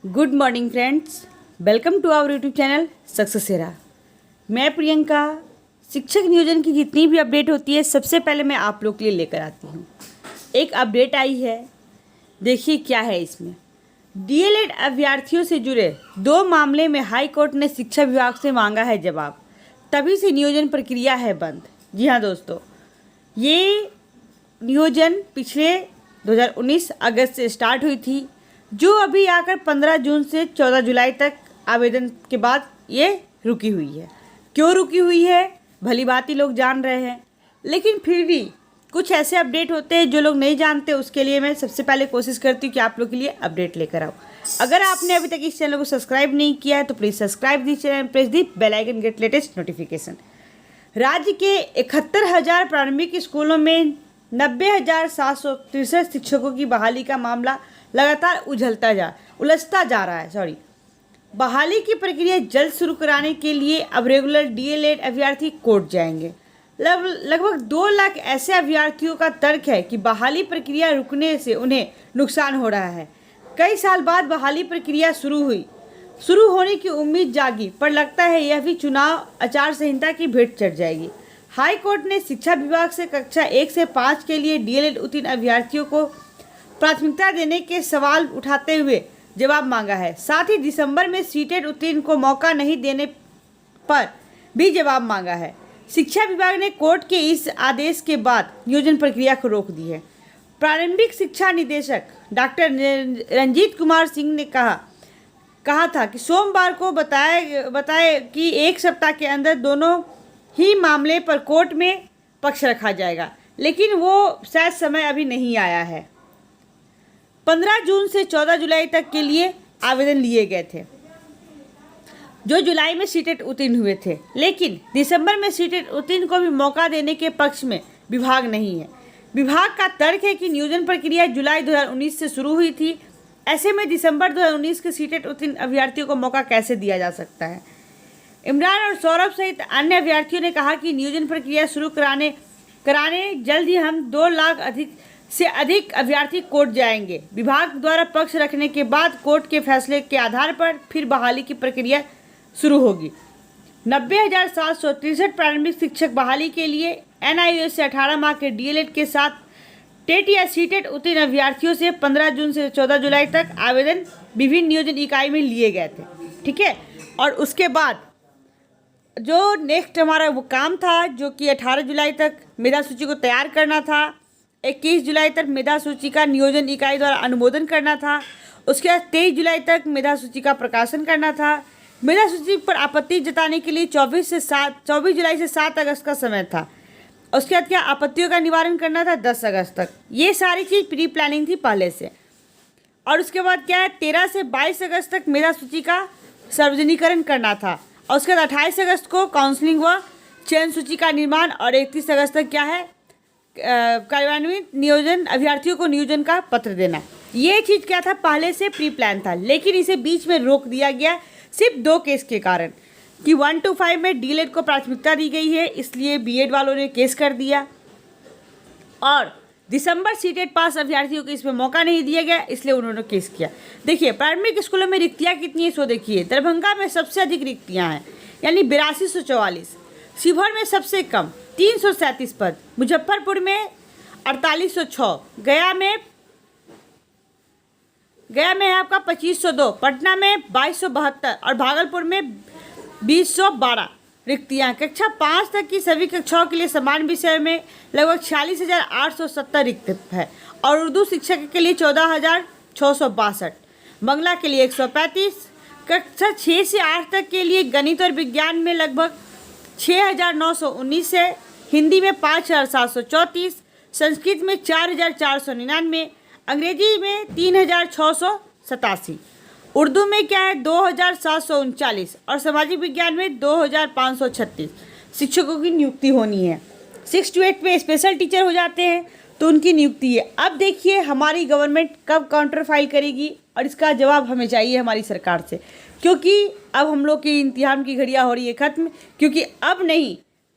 Good morning friends, welcome to our YouTube channel Successera. मैं प्रियंका शिक्षक नियोजन की जितनी भी अपडेट होती है सबसे पहले मैं आप लोग के लिए लेकर आती हूँ। एक अपडेट आई है, देखिए क्या है इसमें। डीएलएड अभ्यर्थियों से जुड़े 2 मामले में हाई कोर्ट ने शिक्षा विभाग से मांगा है जवाब, तभी से नियोजन प्रक्रिया है बंद। जी हाँ दोस्तों, ये नियोजन पिछले 2019 अगस्त से स्टार्ट हुई थी, जो अभी आकर 15 जून से 14 जुलाई तक आवेदन के बाद ये रुकी हुई है। क्यों रुकी हुई है भली भांति लोग जान रहे हैं, लेकिन फिर भी कुछ ऐसे अपडेट होते हैं जो लोग नहीं जानते। उसके लिए मैं सबसे पहले कोशिश करती हूँ कि आप लोग के लिए अपडेट लेकर आऊँ। अगर आपने अभी तक इस चैनल को सब्सक्राइब नहीं किया है तो please subscribe the channel, press the bell icon, get latest notification. राज्य के 71,000 प्रारंभिक स्कूलों में 90,763 शिक्षकों की बहाली का मामला लगातार उलझता जा रहा है। बहाली की प्रक्रिया जल्द शुरू कराने के लिए अब रेगुलर डीएलएड अभ्यर्थी कोर्ट जाएंगे। लगभग 2 लाख ऐसे अभ्यर्थियों का तर्क है कि बहाली प्रक्रिया रुकने से उन्हें नुकसान हो रहा है। कई साल बाद बहाली प्रक्रिया शुरू होने की उम्मीद जागी, पर लगता है यह भी चुनाव आचार संहिता की भेंट चढ़ जाएगी। हाई कोर्ट ने शिक्षा विभाग से कक्षा 1 से 5 के लिए डीएलएड उत्तीर्ण अभ्यर्थियों को प्राथमिकता देने के सवाल उठाते हुए जवाब मांगा है। साथ ही दिसंबर में सीटेट उत्तीर्ण को मौका नहीं देने पर भी जवाब मांगा है। शिक्षा विभाग ने कोर्ट के इस आदेश के बाद नियोजन प्रक्रिया को रोक दी है। प्रारंभिक शिक्षा निदेशक डॉक्टर रंजीत कुमार सिंह ने कहा था कि सोमवार को बताए कि 1 सप्ताह के अंदर दोनों ही मामले पर कोर्ट में पक्ष रखा जाएगा, लेकिन वो शायद समय अभी नहीं आया है। 15 जून से 14 जुलाई तक के लिए आवेदन लिए गए थे, जो जुलाई में सीटेट उत्तीर्ण हुए थे, लेकिन दिसंबर में सीटेट उत्तीर्ण को भी मौका देने के पक्ष में विभाग नहीं है। विभाग का तर्क है कि नियोजन प्रक्रिया जुलाई 2019 से शुरू हुई थी, ऐसे में दिसंबर 2019 के सीटेट उत्तीर्ण अभ्यर्थियों को मौका कैसे दिया जा सकता है। इमरान और सौरभ सहित अन्य अभ्यर्थियों ने कहा कि नियोजन प्रक्रिया शुरू कराने जल्द ही हम 2 लाख से अधिक अभ्यर्थी कोर्ट जाएंगे। विभाग द्वारा पक्ष रखने के बाद कोर्ट के फैसले के आधार पर फिर बहाली की प्रक्रिया शुरू होगी। 90,763 प्रारंभिक शिक्षक बहाली के लिए एनआईओ से 18 माह के डीएलएड के साथ टेट या सीटेट उत्तीर्ण अभ्यर्थियों से 15 जून से 14 जुलाई तक आवेदन विभिन्न नियोजन इकाई में लिए गए थे। ठीक है, और उसके बाद जो नेक्स्ट हमारा वो काम था, जो कि 18 जुलाई तक मेधा सूची को तैयार करना था, 21 जुलाई तक मेधा सूची का नियोजन इकाई द्वारा अनुमोदन करना था, उसके बाद 23 जुलाई तक मेधा सूची का प्रकाशन करना था। मेधा सूची पर आपत्ति जताने के लिए 24 जुलाई से 7 अगस्त का समय था। उसके बाद क्या आपत्तियों का निवारण करना था 10 अगस्त तक। ये सारी चीज़ प्री प्लानिंग थी पहले से। और उसके बाद क्या है, 13 से 22 अगस्त तक मेधा सूची का सार्वजनिकरण करना था, और उसके बाद 28 अगस्त को काउंसलिंग व चयन सूची का निर्माण, और 31 अगस्त तक क्या है, कार्यान्वित नियोजन अभ्यर्थियों को नियोजन का पत्र देना। ये चीज़ क्या था, पहले से प्री प्लान था, लेकिन इसे बीच में रोक दिया गया सिर्फ 2 केस के कारण कि 1 to 5 में डीएलएड को प्राथमिकता दी गई है, इसलिए बीएड वालों ने केस कर दिया, और दिसंबर सीटेट पास अभ्यर्थियों को इसमें मौका नहीं दिया गया, इसलिए उन्होंने केस किया। देखिए प्रारंभिक स्कूलों में रिक्तियाँ कितनी है सो देखिए। दरभंगा में सबसे अधिक रिक्तियाँ हैं, यानी 8244। शिवहर में सबसे कम 337 पद, मुजफ्फरपुर में 4806, गया में है आपका 2502, पटना में 2272 और भागलपुर में 2012 रिक्तियाँ। कक्षा 5 तक की सभी कक्षाओं के लिए समान विषय में लगभग 46,870 रिक्त है, और उर्दू शिक्षक के लिए 14,662, बांग्ला के लिए 135, कक्षा 6 से 8 तक के लिए गणित और विज्ञान में लगभग 6,919 है, हिंदी में 5,734, संस्कृत में 4,499, अंग्रेजी में 3,687, उर्दू में क्या है 2,739, और सामाजिक विज्ञान में 2,536 शिक्षकों की नियुक्ति होनी है। 6 to 8 में स्पेशल टीचर हो जाते हैं तो उनकी नियुक्ति है। अब देखिए हमारी गवर्नमेंट कब काउंटर फाइल करेगी, और इसका जवाब हमें चाहिए हमारी सरकार से, क्योंकि अब हम लोग की इम्तिहान की घड़ियाँ हो रही है ख़त्म।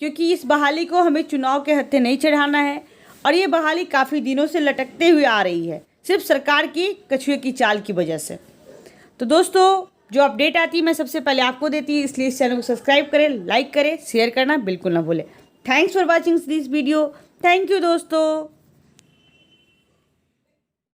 क्योंकि इस बहाली को हमें चुनाव के हत्थे नहीं चढ़ाना है, और ये बहाली काफ़ी दिनों से लटकते हुए आ रही है, सिर्फ सरकार की कछुए की चाल की वजह से। तो दोस्तों जो अपडेट आती है मैं सबसे पहले आपको देती हूँ, इसलिए इस चैनल को सब्सक्राइब करें, लाइक करें, शेयर करना बिल्कुल ना भूलें। Thanks for watching this video. Thank you दोस्तों।